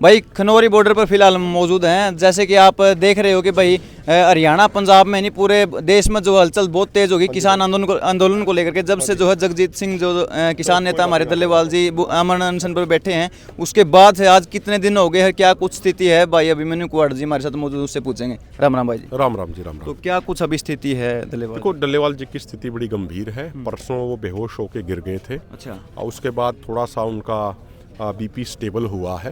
भाई खनौरी बॉर्डर पर फिलहाल मौजूद हैं। जैसे कि आप देख रहे हो कि भाई हरियाणा पंजाब में नहीं पूरे देश में जो हलचल बहुत तेज होगी किसान आंदोलन को लेकर के। जब से जो है जगजीत सिंह जो किसान नेता हमारे डल्लेवाल जी अमन अनशन पर बैठे हैं, उसके बाद से आज कितने दिन हो गए हैं, क्या कुछ स्थिति है? भाई अभिमन्यु कुहाड़ जी हमारे साथ मौजूद, उससे पूछेंगे। राम राम भाई जी। राम राम जी, राम राम। तो क्या कुछ अभी स्थिति है डल्लेवाल? देखो, डल्लेवाल जी की स्थिति बड़ी गंभीर है। परसों वो बेहोश होके गिर गए थे। अच्छा। और उसके बाद थोड़ा सा उनका बीपी स्टेबल हुआ है,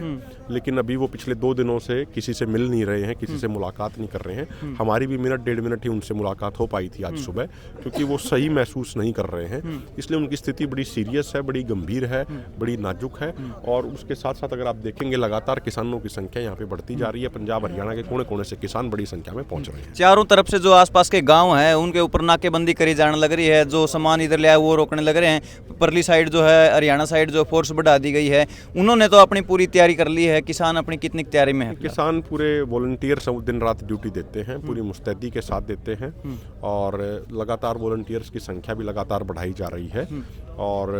लेकिन अभी वो पिछले 2 दिनों से किसी से मिल नहीं रहे हैं, किसी से मुलाकात नहीं कर रहे हैं। हमारी भी मिनट 1.5 मिनट ही उनसे मुलाकात हो पाई थी आज सुबह, क्योंकि वो सही महसूस नहीं कर रहे हैं। इसलिए उनकी स्थिति बड़ी सीरियस है, बड़ी गंभीर है, बड़ी नाजुक है। और उसके साथ साथ अगर आप देखेंगे, लगातार किसानों की संख्या यहाँ पे बढ़ती जा रही है। पंजाब हरियाणा के कोने कोने से किसान बड़ी संख्या में पहुँच रहे हैं। चारों तरफ से जो आसपास के गांव हैं उनके ऊपर नाकेबंदी करी जाने लग रही है। जो सामान इधर ले आए वो रोकने लग रहे हैं। परली साइड जो है, हरियाणा साइड जो फोर्स बढ़ा दी गई है। उन्होंने तो अपनी पूरी तैयारी कर ली है। किसान अपनी कितनी तैयारी में है? किसान पूरे वॉलंटियर दिन रात ड्यूटी देते हैं, पूरी मुस्तैदी के साथ देते हैं। और लगातार वॉलंटियर्स की संख्या भी लगातार बढ़ाई जा रही है। और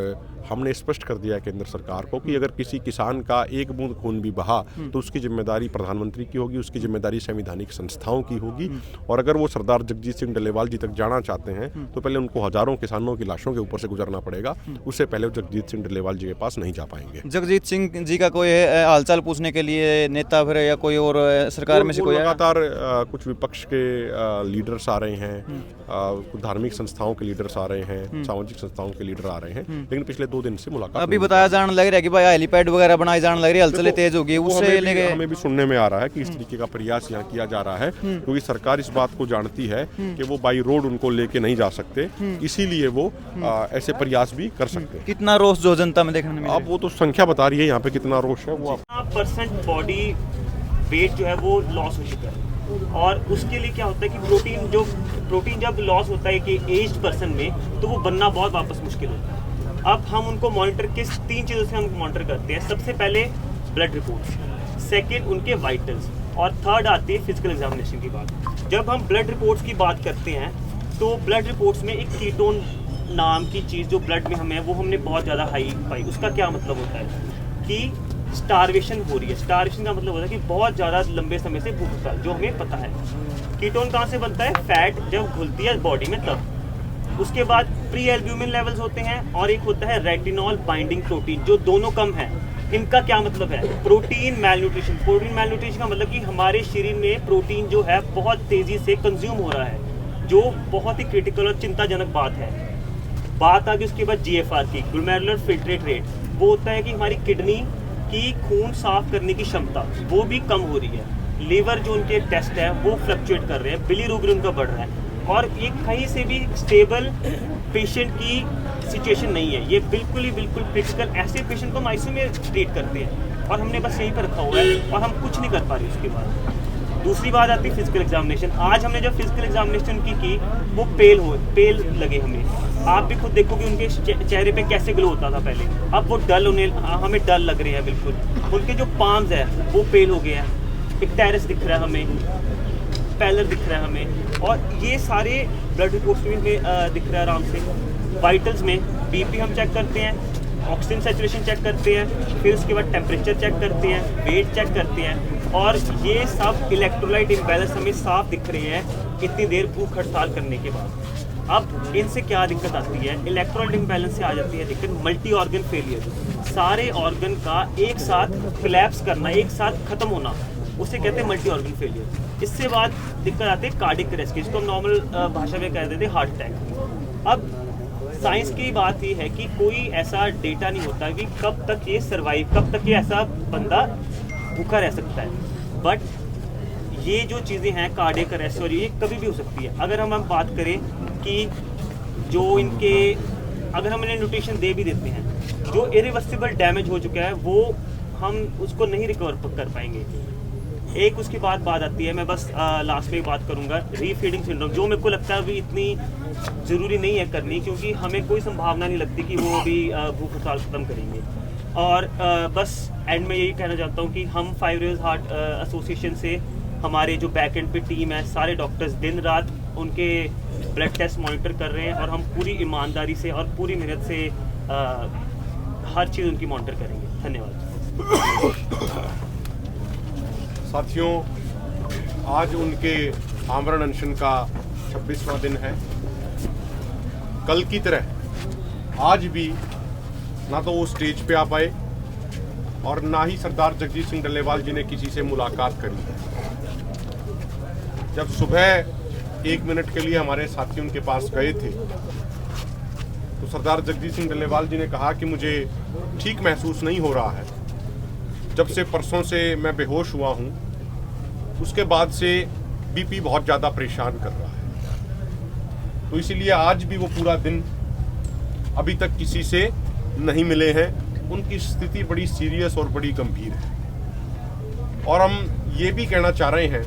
हमने स्पष्ट कर दिया है केंद्र सरकार को कि अगर किसी किसान का एक बूंद खून भी बहा तो उसकी जिम्मेदारी प्रधानमंत्री की होगी, उसकी जिम्मेदारी संवैधानिक संस्थाओं की होगी। और अगर वो सरदार जगजीत सिंह डल्लेवाल जी तक जाना चाहते हैं तो पहले उनको हजारों किसानों की लाशों के ऊपर से गुजरना पड़ेगा। उससे पहले वो जगजीत सिंह डल्लेवाल जी के पास नहीं जा पाएंगे। जगजीत सिंह जी का कोई हालचाल पूछने के लिए नेता फिर या कोई और सरकार में से कोई? लगातार कुछ विपक्ष के लीडर्स आ रहे हैं, कुछ धार्मिक संस्थाओं के लीडर्स आ रहे हैं, सामाजिक संस्थाओं के लीडर आ रहे हैं, लेकिन पिछले 2 दिन से मुलाकात अभी बताया जाने लग रहा है कि भाई हेलीपैड वगैरह बनाए जाने लग रही है, हलचलें तेज होगी। उससे लेके हमें भी सुनने में आ रहा है कि इस तरीके का प्रयास यहाँ किया जा रहा है, क्योंकि सरकार इस बात को जानती है कि वो बाई रोड उनको लेके नहीं जा सकते, इसीलिए वो ऐसे प्रयास भी कर सकते हैं। कितना रोष जो जनता में देखने में? अब वो तो संख्या बता रही है यहाँ पे कितना रोष है। वो % बॉडी वेट जो है वो लॉस हो चुका है। और उसके लिए क्या होता है कि प्रोटीन जब लॉस होता है कि एज्ड पर्सन में, तो वो बनना बहुत वापस मुश्किल होता है। अब हम उनको मॉनिटर किस 3 चीज़ों से हम मॉनिटर करते हैं। सबसे पहले ब्लड रिपोर्ट्स, सेकंड उनके वाइटल्स, और थर्ड आती है फिजिकल एग्जामिनेशन की बात। जब हम ब्लड रिपोर्ट्स की बात करते हैं तो ब्लड रिपोर्ट्स में एक कीटोन नाम की चीज़ जो ब्लड में हमें, वो हमने बहुत ज़्यादा हाई पाई। उसका क्या मतलब होता है कि स्टारवेशन हो रही है। स्टारवेशन का मतलब होता है कि बहुत ज़्यादा लंबे समय से भूख हड़ताल, जो हमें पता है। कीटोन कहाँ से बनता है? फैट जब घुलती है बॉडी में तब। उसके बाद प्री एल्ब्यूमिन लेवल्स होते हैं, और एक होता है रेटिनॉल बाइंडिंग प्रोटीन, जो दोनों कम है। इनका क्या मतलब है? प्रोटीन मेलन्यूट्रिशन। प्रोटीन मेलन्यूट्रिशन का मतलब कि हमारे शरीर में प्रोटीन जो है बहुत तेज़ी से कंज्यूम हो रहा है, जो बहुत ही क्रिटिकल और चिंताजनक बात है। बात आ गई उसके बाद GFR की, ग्लोमेरुलर फिल्ट्रेट रेट। वो होता है कि हमारी किडनी की खून साफ करने की क्षमता वो भी कम हो रही है। लीवर जो उनके टेस्ट है वो फ्लक्चुएट कर रहे हैं, बिलीरुबिन उनका बढ़ रहा है। और ये कहीं से भी स्टेबल पेशेंट की सिचुएशन नहीं है, ये बिल्कुल क्रिटिकल। ऐसे पेशेंट को हम ICU में ट्रीट करते हैं, और हमने बस यहीं पर रखा हुआ है, और हम कुछ नहीं कर पा रहे उसके बाद। दूसरी बात आती है फिजिकल एग्जामिनेशन। आज हमने जब फिजिकल एग्जामिनेशन की वो पेल लगे हमें। आप भी खुद देखो कि उनके चेहरे पे कैसे ग्लो होता था पहले, अब वो डल हमें डल लग रहे हैं बिल्कुल। उनके जो पाम्स है वो पेल हो गए हैं, एक टेरेस दिख रहा है हमें, पैलर दिख रहा है हमें, और ये सारे ब्लड रिपोर्ट्स में दिख रहा है आराम से। वाइटल्स में BP हम चेक करते हैं, ऑक्सीजन सैचुरेशन चेक करते हैं, फिर उसके बाद टेम्परेचर चेक करते हैं, वेट चेक करते हैं, और ये सब इलेक्ट्रोलाइट इम्बैलेंस हमें साफ दिख रहे हैं इतनी देर भूख हड़ताल करने के बाद। अब इनसे क्या दिक्कत आती है? इलेक्ट्रोलाइट इम्बैलेंस से आ जाती है दिक्कत मल्टी ऑर्गन फेलियर। सारे ऑर्गन का एक साथ कोलैप्स करना, एक साथ खत्म होना, उसे कहते हैं मल्टी ऑर्गन फेलियर। इससे बाद दिक्कत आती है कार्डियक अरेस्ट की, जिसको हम नॉर्मल भाषा में कह देते हैं हार्ट अटैक। अब साइंस की बात ये है कि कोई ऐसा डेटा नहीं होता कि कब तक ये सर्वाइव, कब तक ये ऐसा बंदा भूखा रह सकता है। बट ये जो चीज़ें हैं कार्डियक अरेस्ट, और ये कभी भी हो सकती है। अगर हम बात करें कि जो इनके, अगर हम इन्हें न्यूट्रिशन दे भी देते हैं, जो इरिवर्सिबल डैमेज हो चुका है वो हम उसको नहीं रिकवर कर पाएंगे। एक उसके बाद बात आती है, मैं बस लास्ट में बात करूंगा, रीफीडिंग सिंड्रोम, जो मेरे को लगता है अभी इतनी ज़रूरी नहीं है करनी, क्योंकि हमें कोई संभावना नहीं लगती कि वो अभी भूख हड़ताल ख़त्म करेंगे। और बस एंड में यही कहना चाहता हूँ कि हम 5 Rivers हार्ट एसोसिएशन से, हमारे जो बैक एंड पे टीम है, सारे डॉक्टर्स दिन रात उनके ब्लड टेस्ट मॉनिटर कर रहे हैं, और हम पूरी ईमानदारी से और पूरी मेहनत से हर चीज़ उनकी मॉनिटर करेंगे। धन्यवाद। साथियों, आज उनके आमरण अनशन का 26वां दिन है। कल की तरह आज भी ना तो वो स्टेज पे आ पाए और ना ही सरदार जगजीत सिंह डल्लेवाल जी ने किसी से मुलाकात करी। जब सुबह 1 मिनट के लिए हमारे साथी उनके पास गए थे तो सरदार जगजीत सिंह डल्लेवाल जी ने कहा कि मुझे ठीक महसूस नहीं हो रहा है। जब से परसों से मैं बेहोश हुआ हूँ, उसके बाद से बीपी बहुत ज़्यादा परेशान कर रहा है। तो इसीलिए आज भी वो पूरा दिन अभी तक किसी से नहीं मिले हैं। उनकी स्थिति बड़ी सीरियस और बड़ी गंभीर है। और हम ये भी कहना चाह रहे हैं,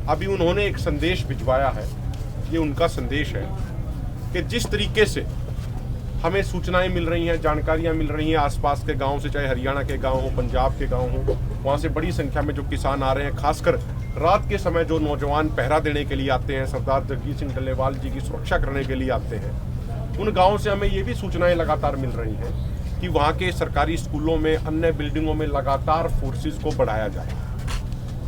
अभी उन्होंने एक संदेश भिजवाया है, ये उनका संदेश है कि जिस तरीके से हमें सूचनाएं मिल रही हैं, जानकारियां मिल रही हैं आसपास के गांव से, चाहे हरियाणा के गांव हो, पंजाब के गांव हो, वहां से बड़ी संख्या में जो किसान आ रहे हैं, खासकर रात के समय जो नौजवान पहरा देने के लिए आते हैं, सरदार जगजीत सिंह डल्लेवाल जी की सुरक्षा करने के लिए आते हैं, उन गाँव से हमें ये भी सूचनाएं लगातार मिल रही हैं कि वहाँ के सरकारी स्कूलों में, अन्य बिल्डिंगों में लगातार फोर्सेस को बढ़ाया जाए।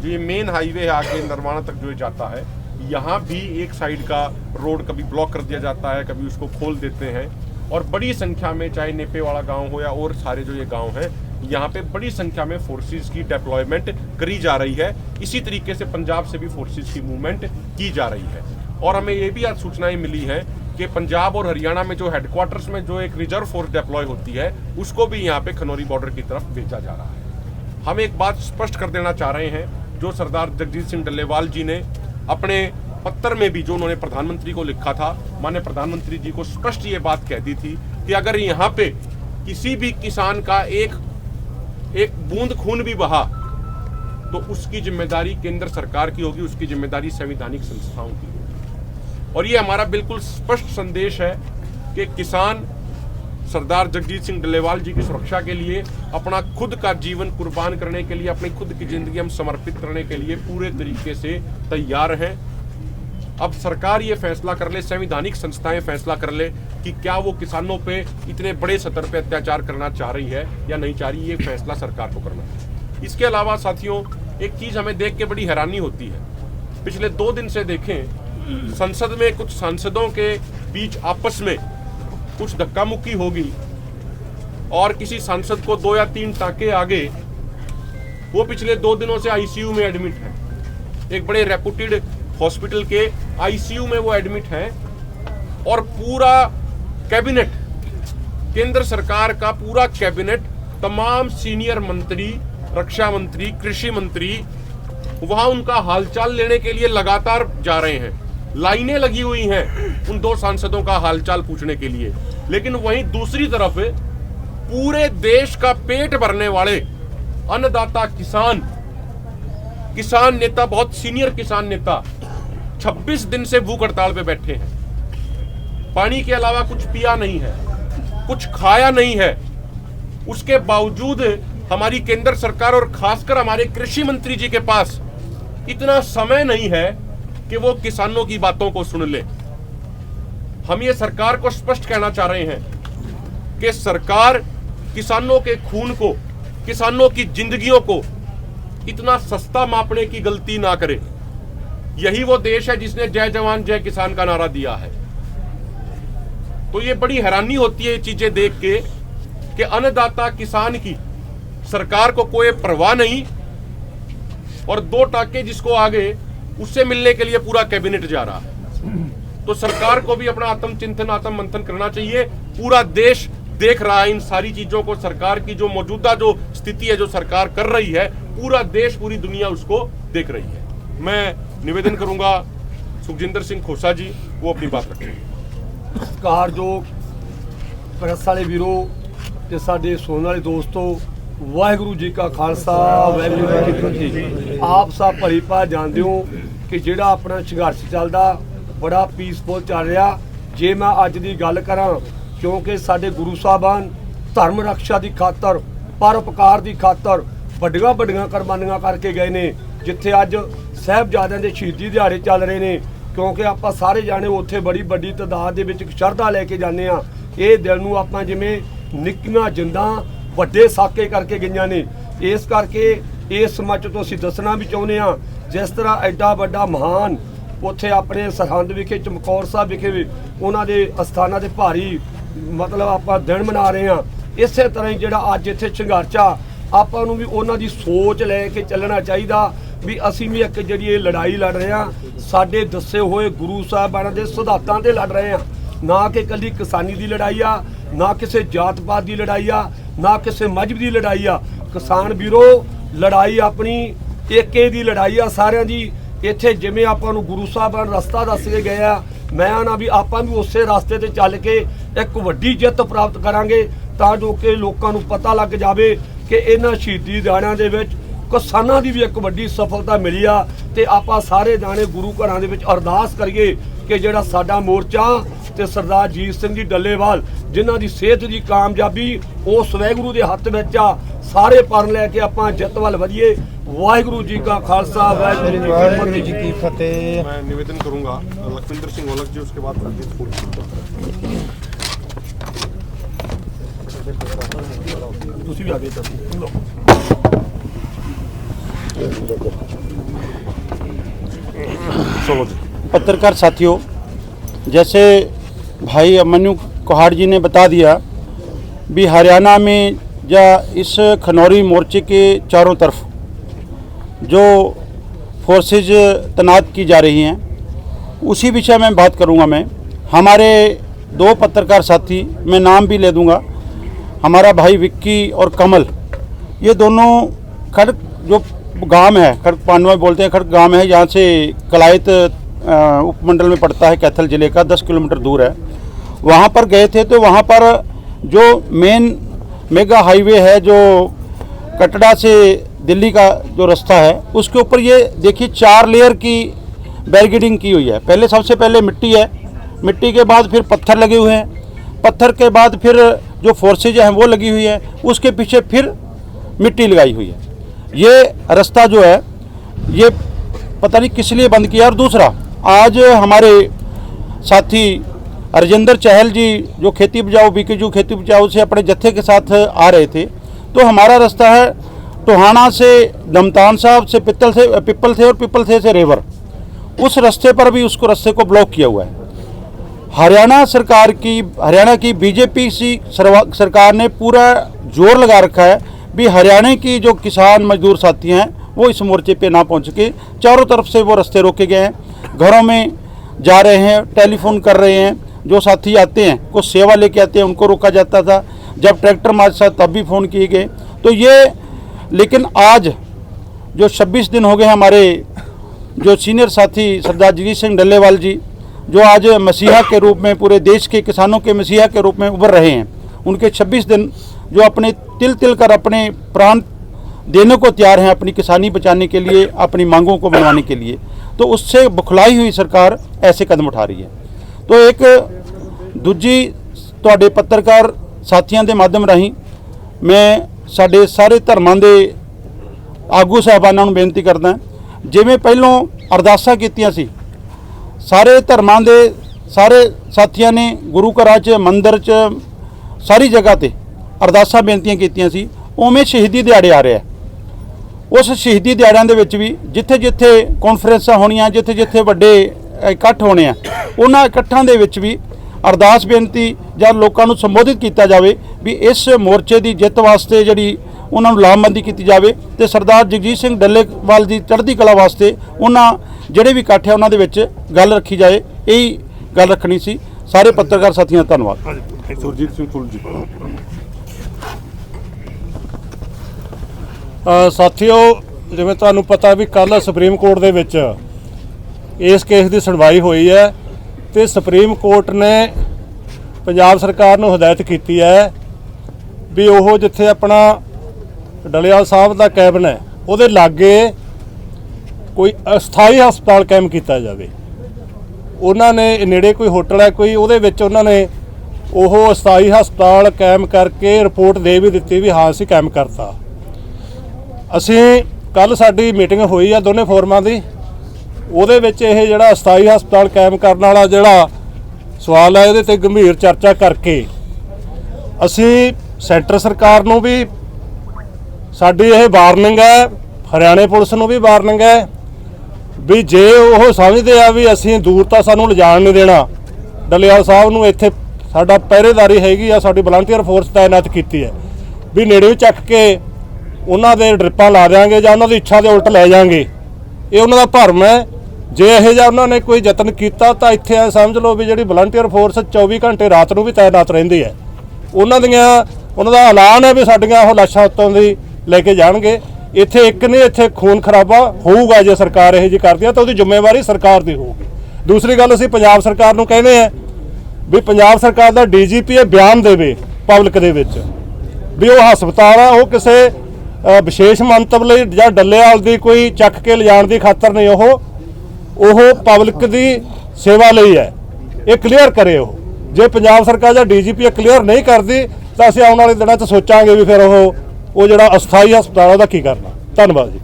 जो ये मेन हाईवे है आगे नरवाना तक जो जाता है, यहाँ भी एक साइड का रोड कभी ब्लॉक कर दिया जाता है, कभी उसको खोल देते हैं। और बड़ी संख्या में, चाहे नेपे वाला गांव हो या और सारे जो ये गांव हैं, यहाँ पे बड़ी संख्या में फोर्सेस की डिप्लॉयमेंट करी जा रही है। इसी तरीके से पंजाब से भी फोर्सेस की मूवमेंट की जा रही है। और हमें ये भी आज सूचनाएं मिली हैं कि पंजाब और हरियाणा में जो हेडक्वार्टर्स में जो एक रिजर्व फोर्स डिप्लॉय होती है, उसको भी यहाँ पे खनौरी बॉर्डर की तरफ भेजा जा रहा है। हम एक बात स्पष्ट कर देना चाह रहे हैं, जो सरदार जगजीत सिंह डल्लेवाल जी ने अपने पत्र में भी जो उन्होंने प्रधानमंत्री को लिखा था, माननीय प्रधानमंत्री जी को स्पष्ट ये बात कह दी थी कि अगर यहाँ पे किसी भी किसान का एक बूंद खून भी बहा तो उसकी जिम्मेदारी केंद्र सरकार की होगी, उसकी जिम्मेदारी संवैधानिक संस्थाओं की होगी। और ये हमारा बिल्कुल स्पष्ट संदेश है कि किसान सरदार जगजीत सिंह डल्लेवाल जी की सुरक्षा के लिए अपना खुद का जीवन कुर्बान करने के लिए, अपनी खुद की जिंदगी हम समर्पित करने के लिए पूरे तरीके से तैयार हैं। अब सरकार ये फैसला कर ले, संवैधानिक संस्थाएं फैसला कर ले कि क्या वो किसानों पे इतने बड़े स्तर पे अत्याचार करना चाह रही है या नहीं चाह रही, ये फैसला सरकार को करना है। इसके अलावा साथियों, एक चीज हमें देख के बड़ी हैरानी होती है। पिछले 2 दिन से देखें, संसद में कुछ सांसदों के बीच आपस में कुछ धक्का मुक्की होगी और किसी सांसद को 2 या 3 टांके आगे, वो पिछले 2 दिनों से आईसीयू में एडमिट है। एक बड़े रेपुटेड हॉस्पिटल के आईसीयू में वो एडमिट है और पूरा कैबिनेट, केंद्र सरकार का पूरा कैबिनेट, तमाम सीनियर मंत्री, रक्षा मंत्री, कृषि मंत्री वहां उनका हालचाल लेने के लिए लगातार जा रहे हैं। लाइनें लगी हुई हैं उन 2 सांसदों का हालचाल पूछने के लिए। लेकिन वहीं दूसरी तरफ पूरे देश का पेट भरने वाले अन्नदाता किसान नेता, बहुत सीनियर किसान नेता 26 दिन से भूख हड़ताल पे बैठे हैं। पानी के अलावा कुछ पिया नहीं है, कुछ खाया नहीं है। उसके बावजूद हमारी केंद्र सरकार और खासकर हमारे कृषि मंत्री जी के पास इतना समय नहीं है कि वो किसानों की बातों को सुन ले। हम ये सरकार को स्पष्ट कहना चाह रहे हैं कि सरकार किसानों के खून को, किसानों की जिंदगियों को इतना सस्ता मापने की गलती ना करे। यही वो देश है जिसने जय जवान जय किसान का नारा दिया है। तो ये बड़ी हैरानी होती है ये चीजें देख के कि अन्नदाता किसान की सरकार को कोई परवाह नहीं, और 2 टाके जिसको आगे उससे मिलने के लिए पूरा कैबिनेट जा रहा है। तो सरकार को भी अपना आत्मचिंतन, आत्म मंथन करना चाहिए। पूरा देश देख रहा है इन सारी चीजों को। सरकार की जो मौजूदा जो स्थिति है, जो सरकार कर रही है, पूरा देश, पूरी दुनिया उसको देख रही है। मैं निवेदन करूंगा सुखजिंदर सिंह खोसा जी, वो अपनी बात रखें। ਸਤਿਕਾਰਯੋਗ ਪ੍ਰੈਸ ਵਾਲੇ ਵੀਰੋ ਤੇ ਸਾਡੇ ਸੁਣਨ ਵਾਲੇ ਦੋਸਤੋ, ਵਾਹਿਗੁਰੂ ਜੀ ਕਾ ਖਾਲਸਾ, ਵਾਹਿਗੁਰੂ ਜੀ ਕੀ ਫਤਿਹ। ਆਪ ਸਭ ਭਲੀ ਭਾਂਤ ਜਾਣਦੇ ਹੋ ਕਿ ਜਿਹੜਾ ਆਪਣਾ ਸੰਘਰਸ਼ ਚੱਲਦਾ ਬੜਾ ਪੀਸਫੁਲ ਚੱਲ ਰਿਹਾ। ਜੇ ਮੈਂ ਅੱਜ ਦੀ ਗੱਲ ਕਰਾਂ, ਕਿਉਂਕਿ ਸਾਡੇ ਗੁਰੂ ਸਾਹਿਬਾਨ ਧਰਮ ਰੱਖਿਆ ਦੀ ਖਾਤਰ, ਪਰਉਪਕਾਰ ਦੀ ਖਾਤਰ ਵੱਡੀਆਂ ਵੱਡੀਆਂ ਕੁਰਬਾਨੀਆਂ ਕਰਕੇ ਗਏ ਨੇ। ਜਿੱਥੇ ਅੱਜ ਸਾਹਿਬਜ਼ਾਦਿਆਂ ਦੇ ਸ਼ਹੀਦੀ ਦਿਹਾੜੇ ਚੱਲ ਰਹੇ ਨੇ, ਕਿਉਂਕਿ ਆਪਾਂ ਸਾਰੇ ਜਾਣੇ ਉੱਥੇ ਬੜੀ ਵੱਡੀ ਤਾਦਾਦ ਦੇ ਵਿੱਚ ਸ਼ਰਧਾ ਲੈ ਕੇ ਜਾਂਦੇ ਆ। ਇਹ ਦਿਲ ਨੂੰ ਆਪਾਂ ਜਿਵੇਂ ਨਿੱਕੀਆਂ ਜਿੰਦਾਂ ਵੱਡੇ ਸਾਕੇ ਕਰਕੇ ਗਈਆਂ ਨੇ। ਇਸ ਕਰਕੇ ਇਸ ਮੰਚ ਤੋਂ ਅਸੀਂ ਦੱਸਣਾ ਵੀ ਚਾਹੁੰਦੇ ਹਾਂ, ਜਿਸ ਤਰ੍ਹਾਂ ਐਡਾ ਵੱਡਾ ਮਹਾਨ ਉੱਥੇ ਆਪਣੇ ਸਰਹੰਦ ਵਿਖੇ ਚਮਕੌਰ ਸਾਹਿਬ ਵਿਖੇ ਵੀ ਉਹਨਾਂ ਦੇ ਅਸਥਾਨਾਂ ਦੇ ਭਾਰੀ ਮਤਲਬ ਆਪਾਂ ਦਿਨ ਮਨਾ ਰਹੇ ਹਾਂ, ਇਸੇ ਤਰ੍ਹਾਂ ਹੀ ਜਿਹੜਾ ਅੱਜ ਇੱਥੇ ਸੰਘਰਸ਼ ਆ ਆਪਾਂ ਨੂੰ ਵੀ ਉਹਨਾਂ ਦੀ ਸੋਚ ਲੈ ਕੇ ਚੱਲਣਾ ਚਾਹੀਦਾ ਵੀ ਅਸੀਂ ਵੀ ਇੱਕ ਜਿਹੜੀ ਇਹ ਲੜਾਈ ਲੜ ਰਹੇ ਹਾਂ ਸਾਡੇ ਦੱਸੇ ਹੋਏ ਗੁਰੂ ਸਾਹਿਬਾਨਾਂ ਦੇ ਸਿਧਾਂਤਾਂ ਤੇ ਲੜ ਰਹੇ ਹਾਂ, ਨਾ ਕਿ ਇਕੱਲੀ ਕਿਸਾਨੀ ਦੀ ਲੜਾਈ ਆ, ਨਾ ਕਿਸੇ ਜਾਤ ਪਾਤ ਦੀ ਲੜਾਈ ਆ, ਨਾ ਕਿਸੇ ਮਜ਼ਹਬ ਦੀ ਲੜਾਈ ਆ। ਕਿਸਾਨ ਵੀਰੋ ਲੜਾਈ ਆਪਣੀ ਏਕੇ ਦੀ ਲੜਾਈ ਆ ਸਾਰਿਆਂ ਦੀ। ਇੱਥੇ ਜਿਵੇਂ ਆਪਾਂ ਨੂੰ ਗੁਰੂ ਸਾਹਿਬਾਨ ਰਸਤਾ ਦੱਸ ਕੇ ਗਏ ਆ, ਮੈਂ ਆਣਾ ਵੀ ਆਪਾਂ ਵੀ ਉਸੇ ਰਸਤੇ ਤੇ ਚੱਲ ਕੇ ਇੱਕ ਵੱਡੀ ਜਿੱਤ ਪ੍ਰਾਪਤ ਕਰਾਂਗੇ ਤਾਂ ਜੋ ਕਿ ਲੋਕਾਂ ਨੂੰ ਪਤਾ ਲੱਗ ਜਾਵੇ ਕਿ ਇਹਨਾਂ ਸ਼ਹੀਦੀ ਦਿਹਾੜਿਆਂ ਦੇ ਵਿੱਚ ਕਿਸਾਨਾਂ ਦੀ ਵੀ ਇੱਕ ਵੱਡੀ ਸਫਲਤਾ ਮਿਲੀ ਆ। ਤੇ ਆਪਾਂ ਸਾਰੇ ਜਾਣੇ ਗੁਰੂ ਘਰਾਂ ਦੇ ਵਿੱਚ ਅਰਦਾਸ ਕਰੀਏ ਕਿ ਜਿਹੜਾ ਸਾਡਾ ਮੋਰਚਾ ਤੇ ਸਰਦਾਰ ਜੀਤ ਸਿੰਘ ਜੀ ਡੱਲੇਵਾਲ ਜਿਨ੍ਹਾਂ ਦੀ ਸਿਹਤ ਦੀ ਕਾਮਯਾਬੀ ਉਸ ਵਾਹਿਗੁਰੂ ਦੇ ਹੱਥ ਵਿੱਚ ਆ, ਸਾਰੇ ਪਰ ਲੈ ਕੇ ਆਪਾਂ ਜਿੱਤ ਵੱਲ ਵਧੀਏ। ਵਾਹਿਗੁਰੂ ਜੀ ਕਾ ਖਾਲਸਾ ਵਾਹਿਗੁਰੂ ਜੀ ਕੀ ਫਤਿਹ। मैं निवेदन करूंगा लखविंदर सिंह ओलख जी, उसके बाद रणजीत फूल। ਤੁਸੀਂ ਵੀ ਆਗੇ ਦੱਸੋ। चलो जी। पत्रकार साथियों, जैसे भाई अमन्यु कोहाड़ जी ने बता दिया भी हरियाणा में या इस खनौरी मोर्चे के चारों तरफ जो फोर्सेज तैनात की जा रही हैं उसी विषय में बात करूंगा मैं। हमारे दो पत्रकार साथी, मैं नाम भी ले दूंगा, हमारा भाई विक्की और कमल, ये दोनों खड़क जो गांव है, खड़क पांडवा बोलते हैं, खड़क गांव है, यहाँ से कलायत उपमंडल में पड़ता है, कैथल ज़िले का 10 किलोमीटर दूर है। वहाँ पर गए थे तो वहाँ पर जो मेन मेगा हाईवे है जो कटड़ा से दिल्ली का जो रास्ता है उसके ऊपर ये देखिए 4 लेयर की बैरिकेडिंग की हुई है। पहले सबसे पहले मिट्टी है, मिट्टी के बाद फिर पत्थर लगे हुए हैं, पत्थर के बाद फिर जो फोर्सेज हैं वो लगी हुई है, उसके पीछे फिर मिट्टी लगाई हुई है। ये रास्ता जो है ये पता नहीं किस लिए बंद किया। और दूसरा, आज हमारे साथी राजेंद्र चहल जी जो खेती बचाओ बीकेजू खेती बचाओ से अपने जत्थे के साथ आ रहे थे, तो हमारा रास्ता है टोहाना से दमतान साहब से पिपल से और पिपल से रेवर, उस रास्ते पर भी उसको रास्ते को ब्लॉक किया हुआ है। हरियाणा की बीजेपी सरकार ने पूरा जोर लगा रखा है भी हरियाणा की जो किसान मजदूर साथी हैं वो इस मोर्चे पे ना पहुंच के, चारों तरफ से वो रास्ते रोके गए हैं, घरों में जा रहे हैं, टेलीफोन कर रहे हैं, जो साथी आते हैं कुछ सेवा लेके आते हैं उनको रोका जाता था, जब ट्रैक्टर मार्च था तब भी फ़ोन किए गए। तो ये लेकिन आज जो 26 दिन हो गए हमारे जो सीनियर साथी सरदार जगजीत सिंह डल्लेवाल जी जो आज मसीहा के रूप में पूरे देश के किसानों के मसीहा के रूप में उभर रहे हैं, उनके 26 दिन जो अपने तिल तिल कर अपने प्राण देने को तैयार हैं अपनी किसानी बचाने के लिए, अपनी मांगों को मनवाने के लिए, तो उससे बुखलाई हुई सरकार ऐसे कदम उठा रही है। तो एक दूजी ਤੁਹਾਡੇ पत्रकार साथियों के माध्यम राही मैं ਸਾਡੇ ਸਾਰੇ ਧਰਮਾਂ ਦੇ ਆਗੂ ਸਾਹਿਬਾਨਾਂ ਨੂੰ ਬੇਨਤੀ ਕਰਦਾ, ਜਿਵੇਂ ਪਹਿਲੋਂ ਅਰਦਾਸਾਂ ਕੀਤੀਆਂ ਸੀ ਸਾਰੇ ਧਰਮਾਂ ਦੇ ਸਾਰੇ ਸਾਥੀਆਂ ਨੇ ਗੁਰੂ ਘਰਾਂ 'ਚ ਮੰਦਿਰ 'ਚ ਸਾਰੀ ਜਗ੍ਹਾ ਤੇ ਅਰਦਾਸਾਂ ਬੇਨਤੀਆਂ ਕੀਤੀਆਂ ਸੀ, ਉਵੇਂ ਸ਼ਹੀਦੀ ਦਿਹਾੜੇ ਆ ਰਿਹਾ। ਉਸ ਸ਼ਹੀਦੀ ਦਿਹਾੜਿਆਂ ਦੇ ਵਿੱਚ ਵੀ ਜਿੱਥੇ ਜਿੱਥੇ ਕਾਨਫਰੰਸਾਂ ਹੋਣੀਆਂ, ਜਿੱਥੇ ਜਿੱਥੇ ਵੱਡੇ ਇਕੱਠ ਹੋਣੇ ਆ, ਉਹਨਾਂ ਇਕੱਠਾਂ ਦੇ ਵਿੱਚ ਵੀ ਅਰਦਾਸ ਬੇਨਤੀ ਜਾਂ ਲੋਕਾਂ ਨੂੰ ਸੰਬੋਧਿਤ ਕੀਤਾ ਜਾਵੇ ਵੀ ਇਸ ਮੋਰਚੇ ਦੀ ਜਿੱਤ ਵਾਸਤੇ ਜਿਹੜੀ ਉਹਨਾਂ ਨੂੰ ਲਾਮਬੰਦੀ ਕੀਤੀ ਜਾਵੇ ਤੇ ਸਰਦਾਰ ਜਗਜੀਤ ਸਿੰਘ ਡੱਲੇਵਾਲ ਦੀ ਚੜ੍ਹਦੀ ਕਲਾ ਵਾਸਤੇ ਉਹਨਾਂ ਜਿਹੜੇ ਵੀ ਇਕੱਠ ਹੈ ਉਹਨਾਂ ਦੇ ਵਿੱਚ ਗੱਲ ਰੱਖੀ ਜਾਏ। ਇਹੀ ਗੱਲ ਰੱਖਣੀ ਸੀ। ਸਾਰੇ ਪੱਤਰਕਾਰ ਸਾਥੀਆਂ ਦਾ ਧੰਨਵਾਦ। सुरजीत सिंह फूल जी। ਸਾਥੀਓ, ਜਿਵੇਂ ਤੁਹਾਨੂੰ ਪਤਾ ਵੀ ਕੱਲ੍ਹ ਸੁਪਰੀਮ ਕੋਰਟ ਦੇ ਵਿੱਚ ਇਸ ਕੇਸ ਦੀ ਸੁਣਵਾਈ ਹੋਈ ਹੈ ਤੇ ਸੁਪਰੀਮ ਕੋਰਟ ਨੇ ਪੰਜਾਬ ਸਰਕਾਰ ਨੂੰ ਹਦਾਇਤ ਕੀਤੀ ਹੈ ਵੀ ਉਹ ਜਿੱਥੇ ਆਪਣਾ ਡਲਿਆਲ ਸਾਹਿਬ ਦਾ ਕੈਬਨ ਹੈ ਉਹਦੇ ਲਾਗੇ ਕੋਈ ਅਸਥਾਈ ਹਸਪਤਾਲ ਕਾਇਮ ਕੀਤਾ ਜਾਵੇ। ਉਹਨਾਂ ਨੇ ਨੇੜੇ ਕੋਈ ਹੋਟਲ ਹੈ ਕੋਈ, ਉਹਦੇ ਵਿੱਚ ਉਹਨਾਂ ਨੇ ਉਹ ਅਸਥਾਈ ਹਸਪਤਾਲ ਕਾਇਮ ਕਰਕੇ ਰਿਪੋਰਟ ਦੇ ਵੀ ਦਿੱਤੀ ਵੀ ਹਾਂ ਅਸੀਂ ਕਾਇਮ ਕਰਤਾ। ਅਸੀਂ ਕੱਲ੍ਹ ਸਾਡੀ ਮੀਟਿੰਗ ਹੋਈ ਆ ਦੋਨੇ ਫੋਰਮਾਂ ਦੀ, ਉਹਦੇ ਵਿੱਚ ਇਹ ਜਿਹੜਾ ਅਸਥਾਈ ਹਸਪਤਾਲ ਕਾਇਮ ਕਰਨ ਵਾਲਾ ਜਿਹੜਾ ਸਵਾਲ ਹੈ ਇਹਦੇ 'ਤੇ ਗੰਭੀਰ ਚਰਚਾ ਕਰਕੇ ਅਸੀਂ ਸੈਂਟਰ ਸਰਕਾਰ ਨੂੰ ਵੀ ਸਾਡੀ ਇਹ ਵਾਰਨਿੰਗ ਹੈ ਹਰਿਆਣੇ ਪੁਲਿਸ ਨੂੰ ਵੀ ਵਾਰਨਿੰਗ ਹੈ ਵੀ ਜੇ ਉਹ ਸਮਝਦੇ ਆ ਵੀ ਅਸੀਂ ਦੂਰ ਤਾਂ ਸਾਨੂੰ ਲਿਜਾਣ ਨਹੀਂ ਦੇਣਾ, ਡੱਲੇਵਾਲ ਸਾਹਿਬ ਨੂੰ ਇੱਥੇ ਸਾਡਾ ਪਹਿਰੇਦਾਰੀ ਹੈਗੀ ਆ, ਸਾਡੀ ਵਲੰਟੀਅਰ ਫੋਰਸ ਤਾਇਨਾਤ ਕੀਤੀ ਹੈ ਵੀ ਨੇੜੇ ਚੱਕ ਕੇ ਉਹਨਾਂ ਦੇ ਡਰਿੱਪਾਂ ਲਾ ਦਿਆਂਗੇ ਜਾਂ ਉਹਨਾਂ ਦੀ ਇੱਛਾ ਦੇ ਉਲਟ ਲੈ ਜਾਾਂਗੇ। ਇਹ ਉਹਨਾਂ ਦਾ ਭਰਮ ਹੈ। ਜੇ ਇਹੋ ਜਿਹਾ ਉਹਨਾਂ ਨੇ ਕੋਈ ਯਤਨ ਕੀਤਾ ਤਾਂ ਇੱਥੇ ਐ ਸਮਝ ਲਓ ਵੀ ਜਿਹੜੀ ਵਲੰਟੀਅਰ ਫੋਰਸ 24 ਘੰਟੇ ਰਾਤ ਨੂੰ ਵੀ ਤਾਇਨਾਤ ਰਹਿੰਦੀ ਹੈ। ਉਹਨਾਂ ਦਾ ਐਲਾਨ ਹੈ ਵੀ ਸਾਡੀਆਂ ਉਹ ਲਾਸ਼ਾਂ ਉੱਤੋਂ ਦੀ ਲੈ ਕੇ ਜਾਣਗੇ। ਇੱਥੇ ਇੱਕ ਨਹੀਂ, ਇੱਥੇ ਖੂਨ ਖਰਾਬਾ ਹੋਊਗਾ ਜੇ ਸਰਕਾਰ ਇਹੋ ਜਿਹੀ ਕਰਦੀ ਹੈ ਤਾਂ ਉਹਦੀ ਜ਼ਿੰਮੇਵਾਰੀ ਸਰਕਾਰ ਦੀ ਹੋਊਗੀ। ਦੂਸਰੀ ਗੱਲ, ਅਸੀਂ ਪੰਜਾਬ ਸਰਕਾਰ ਨੂੰ ਕਹਿੰਦੇ ਆ ਵੀ ਪੰਜਾਬ ਸਰਕਾਰ ਦਾ ਡੀਜੀਪੀ ਇਹ ਬਿਆਨ ਦੇਵੇ ਪਬਲਿਕ ਦੇ ਵਿੱਚ ਵੀ ਉਹ ਹਸਪਤਾਲ ਆ, ਉਹ ਕਿਸੇ ਵਿਸ਼ੇਸ਼ ਮੰਤਵ ਲਈ ਜਾਂ ਡੱਲੇਵਾਲ ਦੀ ਕੋਈ ਚੱਕ ਕੇ ਲਿਜਾਣ ਦੀ ਖਾਤਰ ਨਹੀਂ, ਉਹ ਪਬਲਿਕ ਦੀ ਸੇਵਾ ਲਈ ਹੈ। ਇਹ ਕਲੀਅਰ ਕਰੇ ਉਹ। ਜੇ ਪੰਜਾਬ ਸਰਕਾਰ ਜਾਂ ਡੀਜੀਪੀ ਕਲੀਅਰ ਨਹੀਂ ਕਰਦੀ ਤਾਂ ਅਸੀਂ ਆਉਣ ਵਾਲੇ ਦਿਨਾਂ 'ਚ ਸੋਚਾਂਗੇ ਵੀ ਫਿਰ ਉਹ ਜਿਹੜਾ ਅਸਥਾਈ ਹਸਪਤਾਲ ਉਹਦਾ ਕੀ ਕਰਨਾ। ਧੰਨਵਾਦ ਜੀ।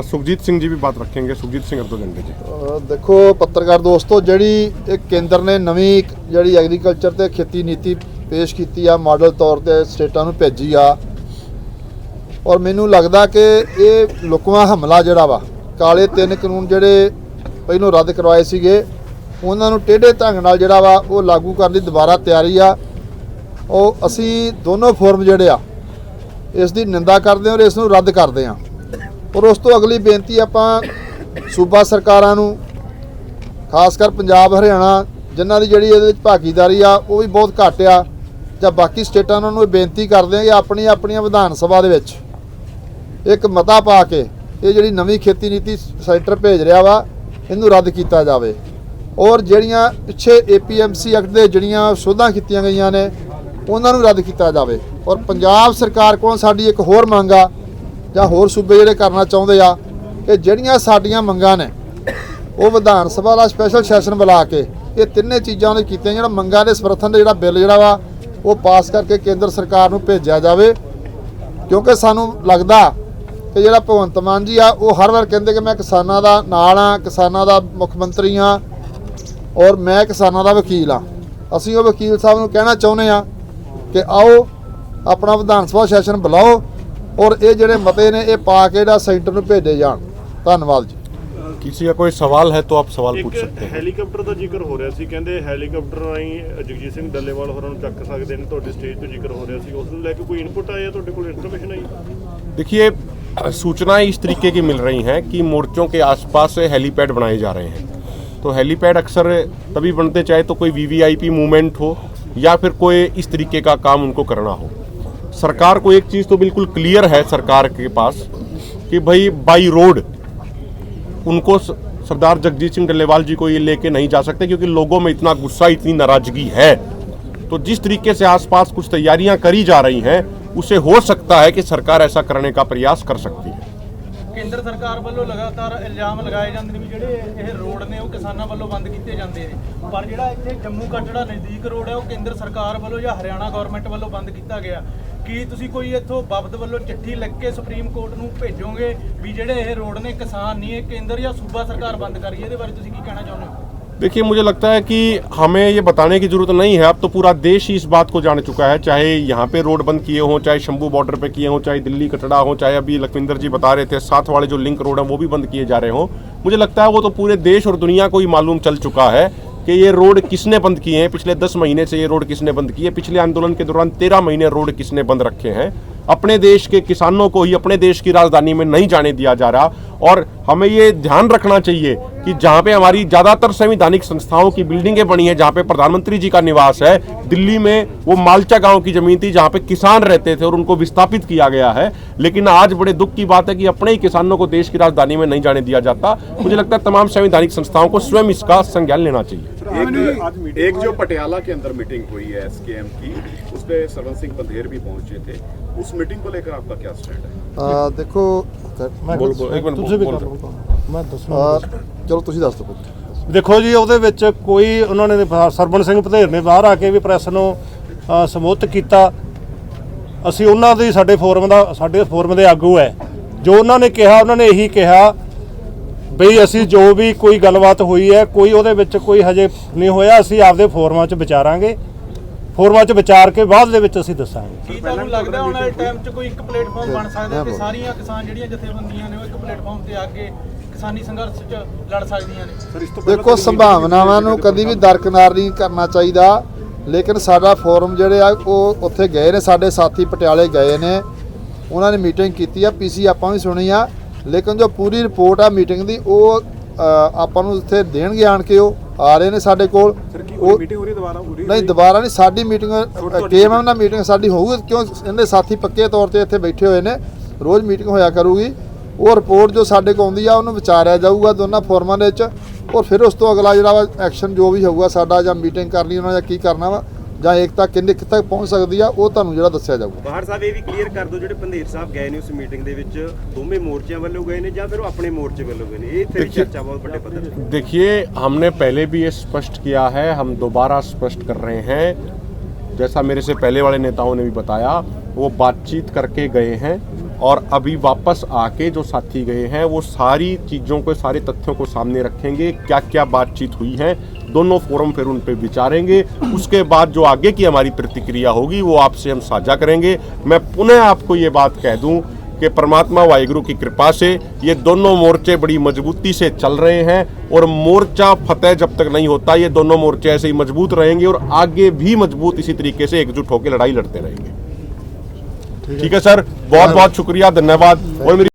सुखजीत सिंह जी भी बात रखेंगे। सुखजीत सिंह अर्दो झंडे जी। देखो पत्रकार दोस्तों, ਜਿਹੜੀ ਇੱਕ ਕੇਂਦਰ ਨੇ ਨਵੀਂ ਜਿਹੜੀ ਐਗਰੀਕਲਚਰ ਤੇ ਖੇਤੀ ਨੀਤੀ ਪੇਸ਼ ਕੀਤੀ ਆ, ਮਾਡਲ ਤੌਰ ਤੇ ਸਟੇਟਾਂ ਨੂੰ ਭੇਜੀ ਆ, ਔਰ ਮੈਨੂੰ ਲੱਗਦਾ ਕਿ ਇਹ ਲੁਕਵਾਂ ਹਮਲਾ ਜਿਹੜਾ ਵਾ, ਕਾਲੇ 3 ਕਾਨੂੰਨ ਜਿਹੜੇ ਪਹਿਲੋਂ ਰੱਦ ਕਰਵਾਏ ਸੀਗੇ, ਉਹਨਾਂ ਨੂੰ ਟੇਢੇ ਢੰਗ ਨਾਲ ਜਿਹੜਾ ਵਾ ਉਹ ਲਾਗੂ ਕਰਨ ਦੀ ਦੁਬਾਰਾ ਤਿਆਰੀ ਆ। ਉਹ ਅਸੀਂ ਦੋਨੋਂ ਫੋਰਮ ਜਿਹੜੇ ਆ ਇਸ ਦੀ ਨਿੰਦਾ ਕਰਦੇ ਹਾਂ ਔਰ ਇਸ ਨੂੰ ਰੱਦ ਕਰਦੇ ਹਾਂ। ਔਰ ਉਸ ਤੋਂ ਅਗਲੀ ਬੇਨਤੀ ਆਪਾਂ ਸੂਬਾ ਸਰਕਾਰਾਂ ਨੂੰ, ਖਾਸ ਕਰ ਪੰਜਾਬ ਹਰਿਆਣਾ ਜਿਨ੍ਹਾਂ ਦੀ ਜਿਹੜੀ ਇਹਦੇ ਵਿੱਚ ਭਾਗੀਦਾਰੀ ਆ ਉਹ ਵੀ ਬਹੁਤ ਘੱਟ ਆ, ਜਾਂ ਬਾਕੀ ਸਟੇਟਾਂ ਉਹਨਾਂ ਨੂੰ ਇਹ ਬੇਨਤੀ ਕਰਦੇ ਹਾਂ ਕਿ ਆਪਣੀਆਂ ਵਿਧਾਨ ਸਭਾ ਦੇ ਵਿੱਚ ਇੱਕ ਮਤਾ ਪਾ ਕੇ ਇਹ ਜਿਹੜੀ ਨਵੀਂ ਖੇਤੀ ਨੀਤੀ ਸੈਂਟਰ ਭੇਜ ਰਿਹਾ ਵਾ ਇਹਨੂੰ ਰੱਦ ਕੀਤਾ ਜਾਵੇ। ਔਰ ਜਿਹੜੀਆਂ ਪਿੱਛੇ APMC ਐਕਟ ਦੇ ਜਿਹੜੀਆਂ ਸੋਧਾਂ ਕੀਤੀਆਂ ਗਈਆਂ ਨੇ ਉਹਨਾਂ ਨੂੰ ਰੱਦ ਕੀਤਾ ਜਾਵੇ। ਔਰ ਪੰਜਾਬ ਸਰਕਾਰ ਕੋਲ ਸਾਡੀ ਇੱਕ ਹੋਰ ਮੰਗ ਆ, ਜਾਂ ਹੋਰ ਸੂਬੇ ਜਿਹੜੇ ਕਰਨਾ ਚਾਹੁੰਦੇ ਆ, ਕਿ ਜਿਹੜੀਆਂ ਸਾਡੀਆਂ ਮੰਗਾਂ ਨੇ ਉਹ ਵਿਧਾਨ ਸਭਾ ਦਾ ਸਪੈਸ਼ਲ ਸੈਸ਼ਨ ਬੁਲਾ ਕੇ ਇਹ ਤਿੰਨੇ ਚੀਜ਼ਾਂ ਉਹਨੇ ਕੀਤੀਆਂ, ਜਿਹੜਾ ਮੰਗਾਂ ਦੇ ਸਮਰਥਨ ਦੇ ਜਿਹੜਾ ਬਿੱਲ ਜਿਹੜਾ ਵਾ ਉਹ ਪਾਸ ਕਰਕੇ ਕੇਂਦਰ ਸਰਕਾਰ ਨੂੰ ਭੇਜਿਆ ਜਾਵੇ। ਕਿਉਂਕਿ ਸਾਨੂੰ ਲੱਗਦਾ ਕਿ ਜਿਹੜਾ ਭਗਵੰਤ ਮਾਨ ਜੀ ਆ ਉਹ ਹਰ ਵਾਰ ਕਹਿੰਦੇ ਕਿ ਮੈਂ ਕਿਸਾਨਾਂ ਦਾ ਨਾਲ ਆ, ਕਿਸਾਨਾਂ ਦਾ ਮੁੱਖ ਮੰਤਰੀ ਆ, ਔਰ ਮੈਂ ਕਿਸਾਨਾਂ ਦਾ ਵਕੀਲ ਆ। ਅਸੀਂ ਉਹ ਵਕੀਲ ਸਾਹਿਬ ਨੂੰ ਕਹਿਣਾ ਚਾਹੁੰਦੇ ਆ ਕਿ ਆਓ ਆਪਣਾ ਵਿਧਾਨ ਸਭਾ ਸੈਸ਼ਨ ਬੁਲਾਓ ਔਰ ਇਹ ਜਿਹੜੇ ਮਤੇ ਨੇ ਇਹ ਪਾ ਕੇ ਜਿਹੜਾ ਸੈਂਟਰ ਨੂੰ ਭੇਜੇ ਜਾਣ। ਧੰਨਵਾਦ ਜੀ। किसी का कोई सवाल है तो आप सवाल पूछ सकते हैं। ਹੈਲੀਕਾਪਟਰ ਦਾ ਜ਼ਿਕਰ ਹੋ ਰਿਹਾ ਸੀ, ਕਹਿੰਦੇ ਹੈਲੀਕਾਪਟਰ ਰਾਹੀਂ ਜਗਜੀਤ ਸਿੰਘ ਡੱਲੇਵਾਲ ਹੋਰਾਂ ਨੂੰ ਚੱਕ ਸਕਦੇ ਨੇ, ਤੁਹਾਡੀ ਸਟੇਜ ਤੇ ਜ਼ਿਕਰ ਹੋ ਰਿਹਾ ਸੀ, ਉਸ ਨੂੰ ਲੈ ਕੇ ਕੋਈ ਇਨਪੁਟ ਆਇਆ, ਤੁਹਾਡੇ ਕੋਲ ਇਨਫੋਰਮੇਸ਼ਨ ਆਈ? देखिए, सूचनाएं इस तरीके की मिल रही हैं कि मोर्चों के आसपास हेलीपैड बनाए जा रहे हैं। तो हेलीपैड अक्सर तभी बनते चाहे तो कोई VVIP मूवमेंट हो या फिर कोई इस तरीके का काम उनको करना हो। सरकार को एक चीज़ तो बिल्कुल क्लियर है सरकार के पास कि भाई बाई रोड उनको सरदार जगजीत सिंह डल्लेवाल जी को ये लेके नहीं जा सकते, क्योंकि लोगों में इतना गुस्सा, इतनी नाराजगी है। तो जिस तरीके से आसपास कुछ तैयारियां करी जा रही हैं, उसे हो सकता है कि सरकार ऐसा करने का प्रयास कर सकती है। ਕੇਂਦਰ ਸਰਕਾਰ ਵੱਲੋਂ ਲਗਾਤਾਰ ਇਲਜ਼ਾਮ ਲਗਾਏ ਜਾਂਦੇ ਨੇ ਵੀ ਜਿਹੜੇ ਇਹ ਰੋਡ ਨੇ ਉਹ ਕਿਸਾਨਾਂ ਵੱਲੋਂ ਬੰਦ ਕੀਤੇ ਜਾਂਦੇ ਨੇ, ਪਰ ਜਿਹੜਾ ਇੱਥੇ ਜੰਮੂ ਕਟੜਾ ਨਜ਼ਦੀਕ ਰੋਡ ਹੈ ਉਹ ਕੇਂਦਰ ਸਰਕਾਰ ਵੱਲੋਂ ਜਾਂ ਹਰਿਆਣਾ ਗਵਰਨਮੈਂਟ ਵੱਲੋਂ ਬੰਦ ਕੀਤਾ ਗਿਆ। ਕੀ ਤੁਸੀਂ ਕੋਈ ਇੱਥੋਂ ਬਾਬਤ ਵੱਲੋਂ ਚਿੱਠੀ ਲਿਖ ਕੇ ਸੁਪਰੀਮ ਕੋਰਟ ਨੂੰ ਭੇਜੋਗੇ ਵੀ ਜਿਹੜੇ ਇਹ ਰੋਡ ਨੇ ਕਿਸਾਨ ਨਹੀਂ, ਇਹ ਕੇਂਦਰ ਜਾਂ ਸੂਬਾ ਸਰਕਾਰ ਬੰਦ ਕਰੀ? ਇਹਦੇ ਬਾਰੇ ਤੁਸੀਂ ਕੀ ਕਹਿਣਾ ਚਾਹੁੰਦੇ ਹੋ? देखिए, मुझे लगता है कि हमें ये बताने की ज़रूरत नहीं है, अब तो पूरा देश ही इस बात को जान चुका है। चाहे यहाँ पे रोड बंद किए हों, चाहे शंभू बॉर्डर पे किए हों, चाहे दिल्ली कटड़ा हो, चाहे अभी लखविंदर जी बता रहे थे साथ वाले जो लिंक रोड हैं वो भी बंद किए जा रहे हों। मुझे लगता है वो तो पूरे देश और दुनिया को ही मालूम चल चुका है कि ये रोड किसने बंद किए हैं। पिछले 10 महीने से ये रोड किसने बंद किए, पिछले आंदोलन के दौरान 13 महीने रोड किसने बंद रखे हैं। अपने देश के किसानों को ही अपने देश की राजधानी में नहीं जाने दिया जा रहा। और हमें ये ध्यान रखना चाहिए कि जहाँ पे हमारी ज़्यादातर संवैधानिक संस्थाओं की बिल्डिंगें बनी हैं, जहाँ पे प्रधानमंत्री जी का निवास है, दिल्ली में वो मालचा गांव की ज़मीन थी जहाँ पे किसान रहते थे और उनको विस्थापित किया गया है। लेकिन आज बड़े दुख की बात है कि अपने ही किसानों को देश की राजधानी में नहीं जाने दिया जाता। मुझे लगता है तमाम संवैधानिक संस्थाओं को स्वयं इसका संज्ञान लेना चाहिए। एक जो पटियाला के अंदर मीटिंग हुई है SKM की, उस पर सरवन सिंह पंधेर भी पहुंचे थे, उस मीटिंग को लेकर आपका क्या स्टैंड है? देखो ਚਲੋ ਤੁਸੀਂ ਦੱਸ ਦਿਓ। ਦੇਖੋ ਜੀ, ਉਹਦੇ ਵਿੱਚ ਕੋਈ ਉਹਨਾਂ ਨੇ ਸਰਵਣ ਸਿੰਘ ਭਦੇਰ ਨੇ ਬਾਹਰ ਆ ਕੇ ਵੀ ਪ੍ਰੈਸ ਨੂੰ ਸੰਬੋਧਿਤ ਕੀਤਾ। ਅਸੀਂ ਉਹਨਾਂ ਦੀ ਸਾਡੇ ਫੋਰਮ ਦੇ ਆਗੂ ਹੈ, ਜੋ ਉਹਨਾਂ ਨੇ ਕਿਹਾ, ਉਹਨਾਂ ਨੇ ਇਹੀ ਕਿਹਾ ਬਈ ਅਸੀਂ ਜੋ ਵੀ ਕੋਈ ਗੱਲਬਾਤ ਹੋਈ ਹੈ ਕੋਈ ਉਹਦੇ ਵਿੱਚ ਕੋਈ ਹਜੇ ਨਹੀਂ ਹੋਇਆ, ਅਸੀਂ ਆਪਦੇ ਫੋਰਮਾਂ 'ਚ ਵਿਚਾਰਾਂਗੇ। ਫੋਰਮਾਂ 'ਚ ਵਿਚਾਰ ਕੇ ਬਾਅਦ ਦੇ ਵਿੱਚ ਅਸੀਂ ਦੱਸਾਂਗੇ। ਕੀ ਤੁਹਾਨੂੰ ਲੱਗਦਾ ਆਉਣ ਵਾਲੇ ਟਾਈਮ 'ਚ ਕੋਈ ਇੱਕ ਪਲੇਟਫਾਰਮ ਬਣ ਸਕਦਾ ਤੇ ਸਾਰੀਆਂ ਕਿਸਾਨ ਜਿਹੜੀਆਂ ਜਥੇਬੰਦੀਆਂ ਨੇ ਉਹ ਇੱਕ ਪਲੇਟਫਾਰਮ ਤੇ ਆ ਕੇ ਕਿਸਾਨੀ ਸੰਘਰਸ਼ 'ਚ ਲੜ ਸਕਦੀਆਂ ਨੇ? ਦੇਖੋ, ਸੰਭਾਵਨਾਵਾਂ ਨੂੰ ਕਦੀ ਵੀ ਦਰਕਿਨਾਰ ਨਹੀਂ ਕਰਨਾ ਚਾਹੀਦਾ, ਲੇਕਿਨ ਸਾਡਾ ਫੋਰਮ ਜਿਹੜੇ ਆ ਉਹ ਉੱਥੇ ਗਏ ਨੇ, ਸਾਡੇ ਸਾਥੀ ਪਟਿਆਲੇ ਗਏ ਨੇ, ਉਹਨਾਂ ਨੇ ਮੀਟਿੰਗ ਕੀਤੀ ਆ, ਪੀਸੀ ਆਪਾਂ ਵੀ ਸੁਣੀ ਆ, ਲੇਕਿਨ ਜੋ ਪੂਰੀ ਰਿਪੋਰਟ ਆ ਮੀਟਿੰਗ ਦੀ ਉਹ ਆਪਾਂ ਨੂੰ ਇੱਥੇ ਦੇਣਗੇ, ਆਣ ਕੇ ਉਹ ਆ ਰਹੇ ਨੇ ਸਾਡੇ ਕੋਲ। ਉਹ ਮੀਟਿੰਗ ਹੋ ਰਹੀ ਨਹੀਂ, ਦੁਬਾਰਾ ਨਹੀਂ, ਸਾਡੀ ਮੀਟਿੰਗ KMM ਨਾਲ ਮੀਟਿੰਗ ਸਾਡੀ ਹੋਊਗੀ, ਕਿਉਂ ਇਹਦੇ ਸਾਥੀ ਪੱਕੇ ਤੌਰ ਤੇ ਇੱਥੇ ਬੈਠੇ ਹੋਏ ਨੇ, ਰੋਜ਼ ਮੀਟਿੰਗ ਹੋਇਆ ਕਰੂਗੀ। ਉਹ ਰਿਪੋਰਟ ਜੋ ਸਾਡੇ ਕੋਲ ਆਉਂਦੀ ਆ ਉਹਨੂੰ ਵਿਚਾਰਿਆ ਜਾਊਗਾ ਦੋਨਾਂ ਫੋਰਮਾਂ ਦੇ ਵਿੱਚ, ਔਰ ਫਿਰ ਉਸ ਤੋਂ ਅਗਲਾ ਜਿਹੜਾ ਵਾ ਐਕਸ਼ਨ ਜੋ ਵੀ ਹੋਊਗਾ ਸਾਡਾ, ਜਾਂ ਮੀਟਿੰਗ ਕਰਨੀ ਉਹਨਾਂ ਜਾਂ ਕੀ ਕਰਨਾ ਵਾ, ਜਾਂ ਏਕਤਾ ਕਿੰਨੇ ਕਿੱਥੇ ਤੱਕ ਪਹੁੰਚ ਸਕਦੀ ਆ, ਉਹ ਤੁਹਾਨੂੰ ਜਿਹੜਾ ਦੱਸਿਆ ਜਾਊਗਾ। ਬਾਹਰ ਸਾਹਿਬ ਇਹ ਵੀ ਕਲੀਅਰ ਕਰ ਦਿਓ, ਜਿਹੜੇ ਪੰਧੇਰ ਸਾਹਿਬ ਗਏ ਨੇ ਉਸ ਮੀਟਿੰਗ ਦੇ ਵਿੱਚ ਦੋਵੇਂ ਮੋਰਚਿਆਂ ਵੱਲੋਂ ਗਏ ਨੇ ਜਾਂ ਫਿਰ ਉਹ ਆਪਣੇ ਮੋਰਚੇ ਵੱਲੋਂ ਗਏ ਨੇ? ਇਹ ਇੱਥੇ ਵੀ ਚਰਚਾ बहुत बड़े पद्धर पे। देखिए, हमने पहले भी ये स्पष्ट किया है, हम दोबारा स्पष्ट कर रहे हैं, जैसा मेरे से पहले वाले नेताओं ने भी बताया, वो बातचीत करके गए हैं और अभी वापस आके जो साथी गए हैं वो सारी चीज़ों को, सारे तथ्यों को सामने रखेंगे, क्या क्या बातचीत हुई है, दोनों फोरम फिर उन पे विचारेंगे। उसके बाद जो आगे की हमारी प्रतिक्रिया होगी वो आपसे हम साझा करेंगे। मैं पुनः आपको ये बात कह दूं कि परमात्मा वाहिगुरु की कृपा से ये दोनों मोर्चे बड़ी मजबूती से चल रहे हैं और मोर्चा फतेह जब तक नहीं होता ये दोनों मोर्चे ऐसे ही मजबूत रहेंगे और आगे भी मजबूत इसी तरीके से एकजुट होकर लड़ाई लड़ते रहेंगे। ठीक है सर, बहुत बहुत शुक्रिया, धन्यवाद। और मेरी